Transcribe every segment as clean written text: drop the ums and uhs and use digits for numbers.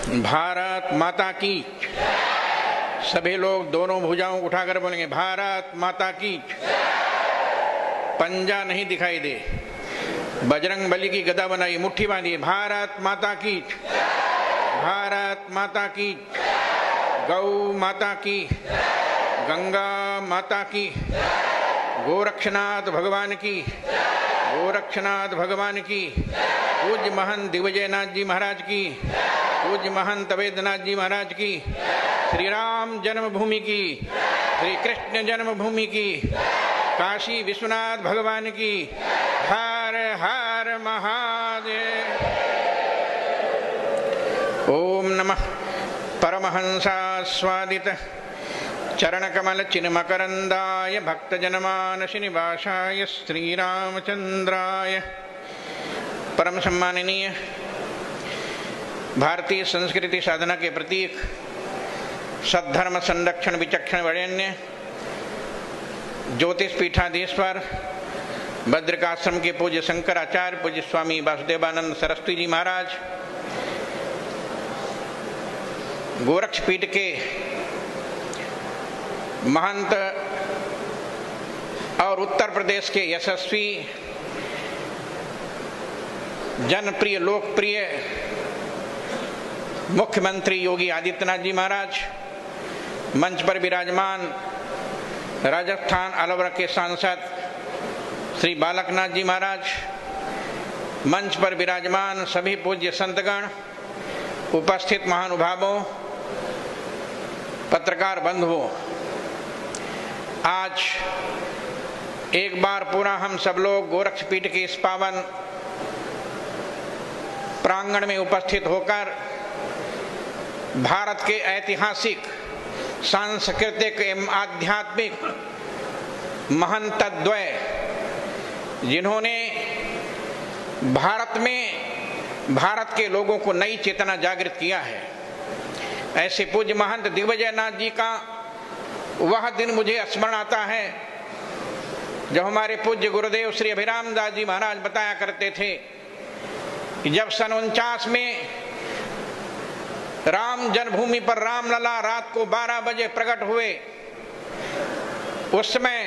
भारत माता की। सभी लोग दोनों भुजाओं उठाकर बोलेंगे भारत माता की। पंजा नहीं दिखाई दे। बजरंग बली की गदा बनाई, मुट्ठी बांधिए। भारत माता की, भारत माता की, गौ माता की, गंगा माता की, गोरक्षनाथ भगवान की, गोरक्षनाथ भगवान की, पूज्य महंत दिग्विजयनाथ जी महाराज की, पूज्य महंत वेदनाथ जी महाराज की, श्री राम जन्मभूमि की, श्री कृष्ण जन्मभूमि की, काशी विश्वनाथ भगवान की। हर हर महादेव। ओम नमः परमहंसास्वादित चरणकमल चिन्मकरंदाय भक्तजनमानस निवासाय श्रीरामचंद्राय। परम सम्माननीय भारतीय संस्कृति साधना के प्रतीक, सद्धर्म संरक्षण विचक्षण वरेण्य ज्योतिष पीठाधीश्वर भद्रिकाश्रम के पूज्य शंकराचार्य पूज्य स्वामी वासुदेवानंद सरस्वती जी महाराज, गोरक्षपीठ के महंत और उत्तर प्रदेश के यशस्वी जनप्रिय लोकप्रिय मुख्यमंत्री योगी आदित्यनाथ जी महाराज, मंच पर विराजमान राजस्थान अलवर के सांसद श्री बालकनाथ जी महाराज, मंच पर विराजमान सभी पूज्य संतगण, उपस्थित महानुभावों, पत्रकार बंधुओं, आज एक बार पूरा हम सब लोग गोरक्षपीठ के इस पावन प्रांगण में उपस्थित होकर भारत के ऐतिहासिक, सांस्कृतिक एवं आध्यात्मिक महंतद्वय, जिन्होंने भारत में भारत के लोगों को नई चेतना जागृत किया है, ऐसे पूज्य महंत दिग्विजयनाथ जी का वह दिन मुझे स्मरण आता है जब हमारे पूज्य गुरुदेव श्री अभिराम दास जी महाराज बताया करते थे कि जब सन 49 में राम जन्मभूमि पर रामलला रात को 12 बजे प्रकट हुए, उस समय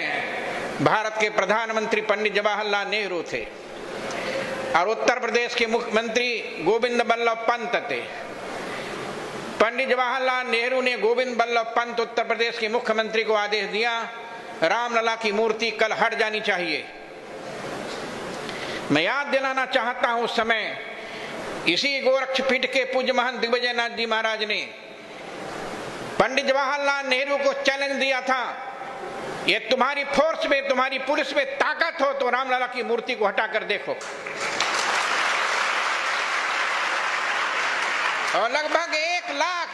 भारत के प्रधानमंत्री पंडित जवाहरलाल नेहरू थे और उत्तर प्रदेश के मुख्यमंत्री गोविंद बल्लभ पंत थे। पंडित जवाहरलाल नेहरू ने गोविंद बल्लभ पंत उत्तर प्रदेश के मुख्यमंत्री को आदेश दिया, रामलला की मूर्ति कल हट जानी चाहिए। मैं याद दिलाना चाहता हूं, उस समय इसी गोरक्षपीठ के पूज्य महंत दिग्विजयनाथ जी महाराज ने पंडित जवाहरलाल नेहरू को चैलेंज दिया था, ये तुम्हारी फोर्स में, तुम्हारी पुलिस में ताकत हो तो रामलला की मूर्ति को हटाकर देखो। और लगभग 1 लाख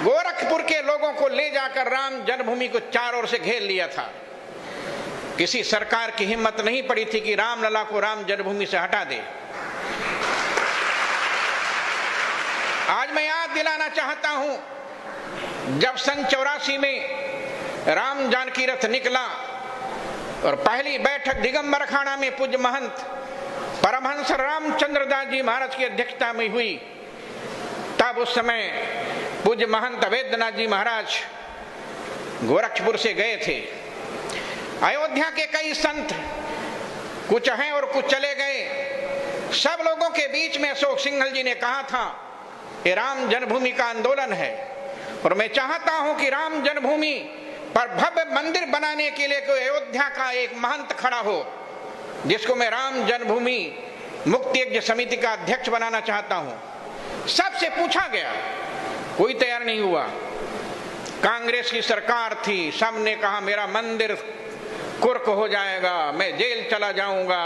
गोरखपुर के लोगों को ले जाकर राम जन्मभूमि को चारों ओर से घेर लिया था। किसी सरकार की हिम्मत नहीं पड़ी थी कि रामलला को राम जन्मभूमि से हटा दे। आज मैं याद दिलाना चाहता हूं, जब सन 84 में राम जानकी रथ निकला और पहली बैठक दिगंबर अखाड़ा में पूज्य महंत परमहंस रामचंद्र दास जी महाराज की अध्यक्षता में हुई, तब उस समय पूज्य महंत वेदनाथ जी महाराज गोरखपुर से गए थे। अयोध्या के कई संत, कुछ हैं और कुछ चले गए, सब लोगों के बीच में अशोक सिंघल जी ने कहा था ये राम जन्मभूमि का आंदोलन है और मैं चाहता हूं कि राम जन्मभूमि पर भव्य मंदिर बनाने के लिए कोई अयोध्या का एक महंत खड़ा हो, जिसको मैं राम जन्मभूमि मुक्ति यज्ञ समिति का अध्यक्ष बनाना चाहता हूं। सबसे पूछा गया, कोई तैयार नहीं हुआ। कांग्रेस की सरकार थी, सबने कहा मेरा मंदिर कुर्क हो जाएगा, मैं जेल चला जाऊंगा।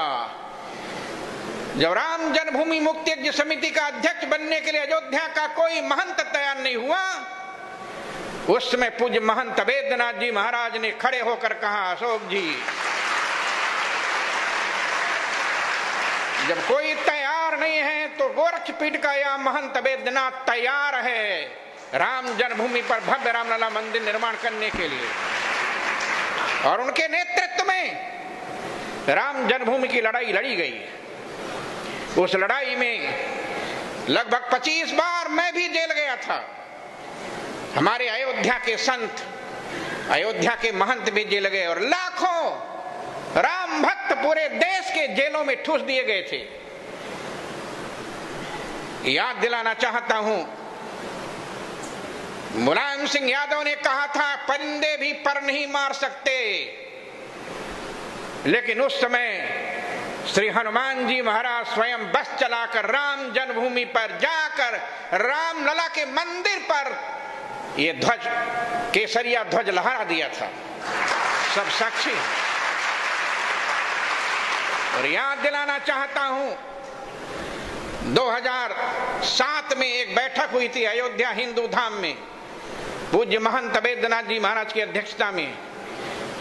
जब राम जन्मभूमि मुक्ति यज्ञ समिति का अध्यक्ष बनने के लिए अयोध्या का कोई महंत तैयार नहीं हुआ, उस समय पूज्य महंत वेदनाथ जी महाराज ने खड़े होकर कहा, अशोक जी, जब कोई तैयार नहीं है तो गोरक्षपीठ का यह महंत वेदनाथ तैयार है राम जन्मभूमि पर भव्य रामलला मंदिर निर्माण करने के लिए। और उनके नेतृत्व में राम जन्मभूमि की लड़ाई लड़ी गई। उस लड़ाई में लगभग 25 बार मैं भी जेल था। हमारे अयोध्या के संत, अयोध्या के महंत भेजे लगे और लाखों राम भक्त पूरे देश के जेलों में ठूस दिए गए थे। याद दिलाना चाहता हूं, मुलायम सिंह यादव ने कहा था परिंदे भी पर नहीं मार सकते, लेकिन उस समय श्री हनुमान जी महाराज स्वयं बस चलाकर राम जन्मभूमि पर जाकर रामलला के मंदिर पर ये ध्वज, केसरिया ध्वज लहरा दिया था। सब साक्षी। और याद दिलाना चाहता हूं, 2007 में एक बैठक हुई थी अयोध्या हिंदू धाम में, पूज्य महंत वैद्यनाथ जी महाराज की अध्यक्षता में।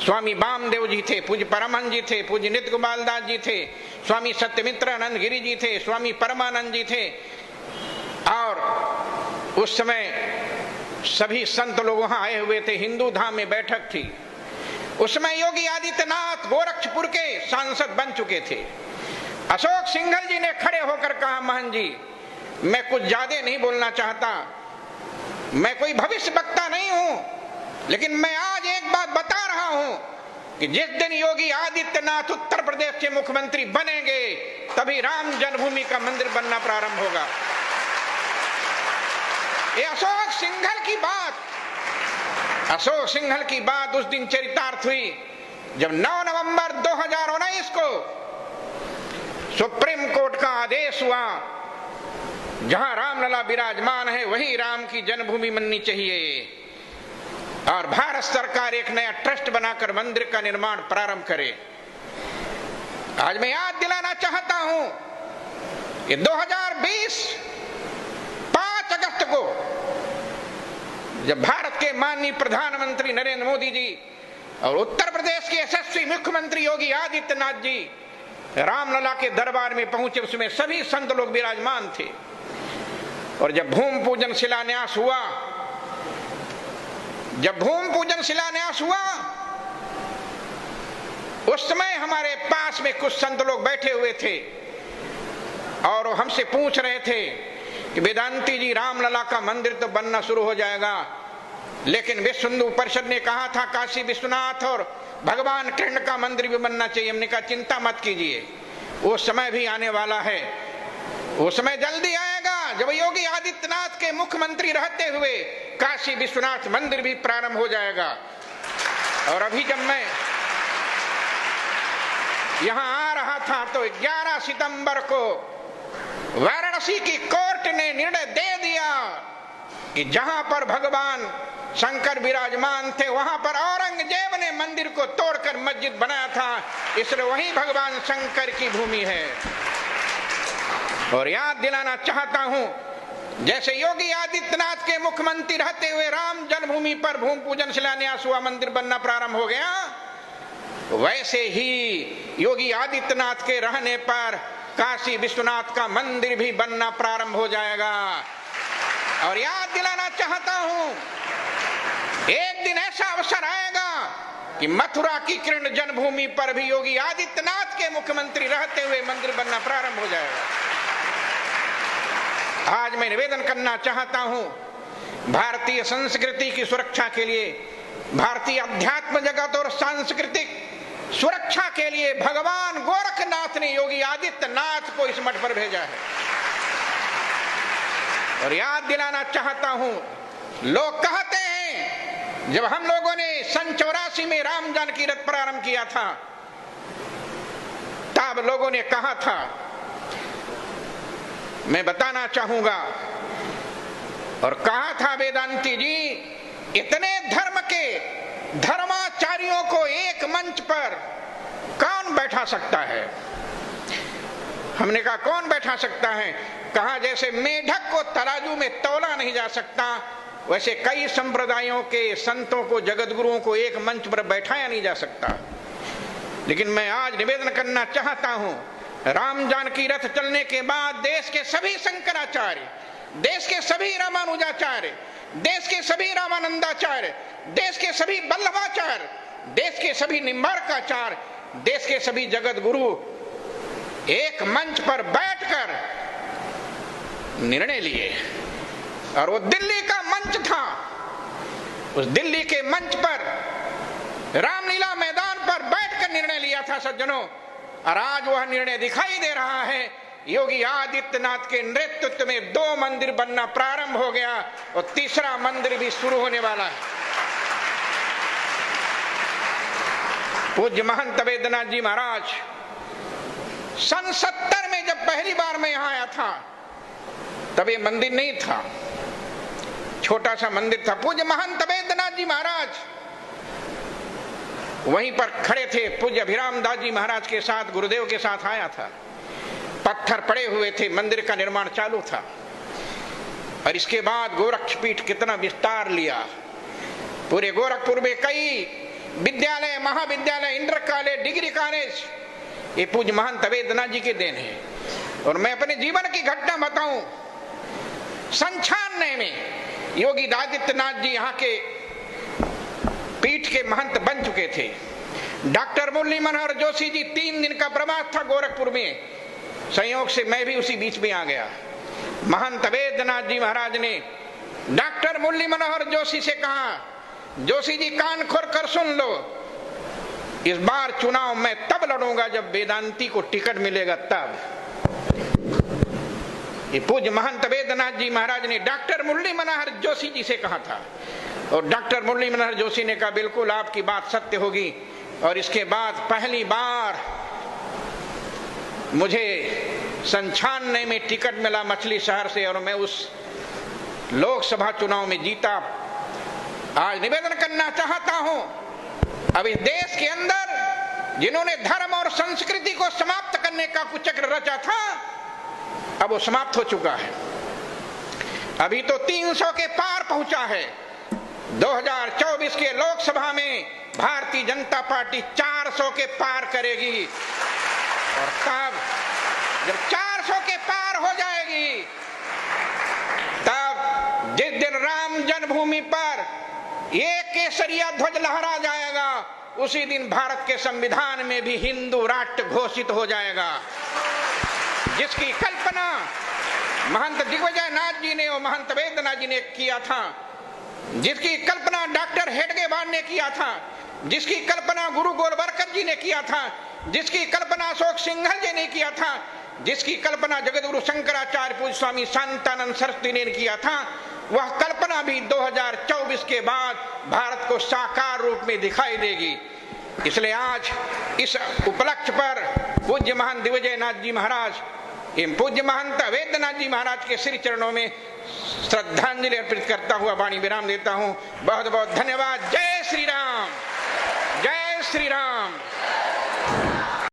स्वामी वामदेव जी थे, पूज्य परमहंस जी थे, पूज्य नित्य गोपाल दास जी थे, स्वामी सत्यमित्रानंद गिरी जी थे, स्वामी परमानंद जी थे, और उस समय सभी संत लोग वहां आए हुए थे। हिंदू धाम में बैठक थी। उस समय योगी आदित्यनाथ गोरखपुर के सांसद बन चुके थे। अशोक सिंघल जी ने खड़े होकर कहा, महंत जी मैं कुछ ज्यादा नहीं बोलना चाहता, मैं कोई भविष्य वक्ता नहीं हूं, लेकिन मैं आज एक बात बता रहा हूं कि जिस दिन योगी आदित्यनाथ उत्तर प्रदेश के मुख्यमंत्री बनेंगे तभी राम जन्मभूमि का मंदिर बनना प्रारंभ होगा। ये अशोक सिंघल की बात, अशोक सिंघल की बात उस दिन चरितार्थ हुई जब 9 नवंबर 2019 को सुप्रीम कोर्ट का आदेश हुआ, जहां रामलला विराजमान है वही राम की जन्मभूमि बननी चाहिए, और भारत सरकार एक नया ट्रस्ट बनाकर मंदिर का निर्माण प्रारंभ करे। आज मैं याद दिलाना चाहता हूं कि 2020 5 अगस्त को जब भारत के माननीय प्रधानमंत्री नरेंद्र मोदी जी और उत्तर प्रदेश के यशस्वी मुख्यमंत्री योगी आदित्यनाथ जी रामलला के दरबार में पहुंचे, उसमें सभी संत लोग विराजमान थे। और जब भूमि पूजन शिलान्यास हुआ, उस समय हमारे पास में कुछ संत लोग बैठे हुए थे और वो हमसे पूछ रहे थे कि वेदांती जी रामलला का मंदिर तो बनना शुरू हो जाएगा, लेकिन विश्व हिंदू परिषद ने कहा था काशी विश्वनाथ और भगवान कृष्ण का मंदिर भी बनना चाहिए। हमने कहा चिंता मत कीजिए, वो समय भी आने वाला है, वो समय जल्दी आएगा जब योगी आदित्यनाथ के मुख्यमंत्री रहते हुए काशी विश्वनाथ मंदिर भी प्रारंभ हो जाएगा। और अभी जब मैं यहां आ रहा था तो 11 सितंबर को वाराणसी की कोर्ट ने निर्णय दे दिया कि जहां पर भगवान शंकर विराजमान थे वहां पर औरंगजेब ने मंदिर को तोड़कर मस्जिद बनाया था, इसलिए वही भगवान शंकर की भूमि है। और याद दिलाना चाहता हूं, जैसे योगी आदित्यनाथ के मुख्यमंत्री रहते हुए राम जन्मभूमि पर भूमि पूजन शिलान्यास हुआ, मंदिर बनना प्रारंभ हो गया, वैसे ही योगी आदित्यनाथ के रहने पर काशी विश्वनाथ का मंदिर भी बनना प्रारंभ हो जाएगा। और याद दिलाना चाहता हूं, एक दिन ऐसा अवसर आएगा कि मथुरा की कृष्ण जन्मभूमि पर भी योगी आदित्यनाथ के मुख्यमंत्री रहते हुए मंदिर बनना प्रारंभ हो जाएगा। आज मैं निवेदन करना चाहता हूं, भारतीय संस्कृति की सुरक्षा के लिए, भारतीय अध्यात्म जगत और सांस्कृतिक सुरक्षा के लिए भगवान गोरखनाथ ने योगी आदित्यनाथ को इस मठ पर भेजा है। और याद दिलाना चाहता हूं, लोग कहते हैं जब हम लोगों ने 84 में राम जानकी रथ प्रारंभ किया था, तब लोगों ने कहा था, मैं बताना चाहूंगा और कहा था वेदांती जी इतने धर्म के धर्माचार्यों को एक मंच पर कौन बैठा सकता है? हमने कहा कौन बैठा सकता है? कहा जैसे मेढक को तराजू में तौला नहीं जा सकता, वैसे कई संप्रदायों के संतों को, जगत गुरुओं को एक मंच पर बैठाया नहीं जा सकता। लेकिन मैं आज निवेदन करना चाहता हूं, राम जानकी रथ चलने के बाद देश के सभी शंकराचार्य, देश के सभी रामानुजाचार्य, देश के सभी रामानंदाचार्य, देश के सभी वल्लभाचार्य, देश के सभी निम्बार्काचार्य, देश के सभी जगत गुरु एक मंच पर बैठकर निर्णय लिए और वो दिल्ली का मंच था। उस दिल्ली के मंच पर रामलीला मैदान पर बैठकर निर्णय लिया था सज्जनों, और आज वह निर्णय दिखाई दे रहा है। योगी आदित्यनाथ के नेतृत्व में 2 मंदिर बनना प्रारंभ हो गया और तीसरा मंदिर भी शुरू होने वाला है। पूज्य महंत वेद्यनाथ जी महाराज सन 70 में जब पहली बार मैं यहां आया था तब ये मंदिर नहीं था, छोटा सा मंदिर था। पूज्य महंत वेद्यनाथ जी महाराज वहीं पर खड़े थे। पूज्य अभिराम दास जी महाराज के साथ, गुरुदेव के साथ आया था। पत्थर पड़े हुए थे, मंदिर का निर्माण चालू था। और इसके बाद गोरक्षपीठ कितना विस्तार लिया। पूरे गोरखपुर में कई विद्यालय, महाविद्यालय, इंटर कॉलेज, डिग्री कॉलेज, ये पूज्य महंत वेद्यनाथ जी के देन है। और मैं अपने जीवन की घटना बताऊं, सन 96 में योगी आदित्यनाथ जी यहाँ के पीठ के महंत बन चुके थे। डॉक्टर मुरली मनोहर जोशी जी 3 दिन का प्रवास था गोरखपुर में, संयोग से मैं भी उसी बीच में आ गया। महंत वेद्यनाथ जी महाराज ने डॉक्टर मुरली मनोहर जोशी से कहा, जोशी जी कान खोल कर सुन लो, इस बार चुनाव मैं तब लड़ूंगा जब वेदांती को टिकट मिलेगा तब। ये पूज्य महंत वेद्यनाथ जी महाराज ने डॉक्टर मुरली मनोहर जोशी जी से कहा था। और डॉक्टर मुरली मनोहर जोशी ने कहा बिल्कुल आपकी बात सत्य होगी। और इसके बाद पहली बार मुझे सन 96 में टिकट मिला मछली शहर से और मैं उस लोकसभा चुनाव में जीता। आज निवेदन करना चाहता हूं, अब इस देश के अंदर जिन्होंने धर्म और संस्कृति को समाप्त करने का कुचक्र रचा था, अब वो समाप्त हो चुका है। अभी तो 300 के पार पहुंचा है। 2024 के लोकसभा में भारतीय जनता पार्टी 400 के पार करेगी। और तब जब 400 के पार हो जाएगी, तब जिस दिन राम जन्मभूमि पर एक केसरिया ध्वज लहरा जाएगा, उसी दिन भारत के संविधान में भी हिंदू राष्ट्र घोषित हो जाएगा। जिसकी कल्पना महंत दिग्विजय नाथ जी ने और महंत वेद्यनाथ जी ने किया था, जिसकी कल्पना डॉक्टर हेडगेवार ने किया था, जिसकी कल्पना गुरु गोलवलकर जी ने किया था, जिसकी कल्पना अशोक सिंघल जी ने किया था, जिसकी कल्पना जगतगुरु शंकराचार्य पूज्य स्वामी शांतानंद सरस्वती ने किया था, वह कल्पना भी 2024 के बाद भारत को साकार रूप में दिखाई देगी। इसलिए आज इस उपलक्ष्य पर पूज्य महंत दिग्विजय नाथ जी महाराज एवं पूज्य महंत वेद्यनाथ जी महाराज के श्री चरणों में श्रद्धांजलि अर्पित करता हुआ वाणी विराम देता हूं। बहुत बहुत धन्यवाद। जय श्री राम, जय श्री राम।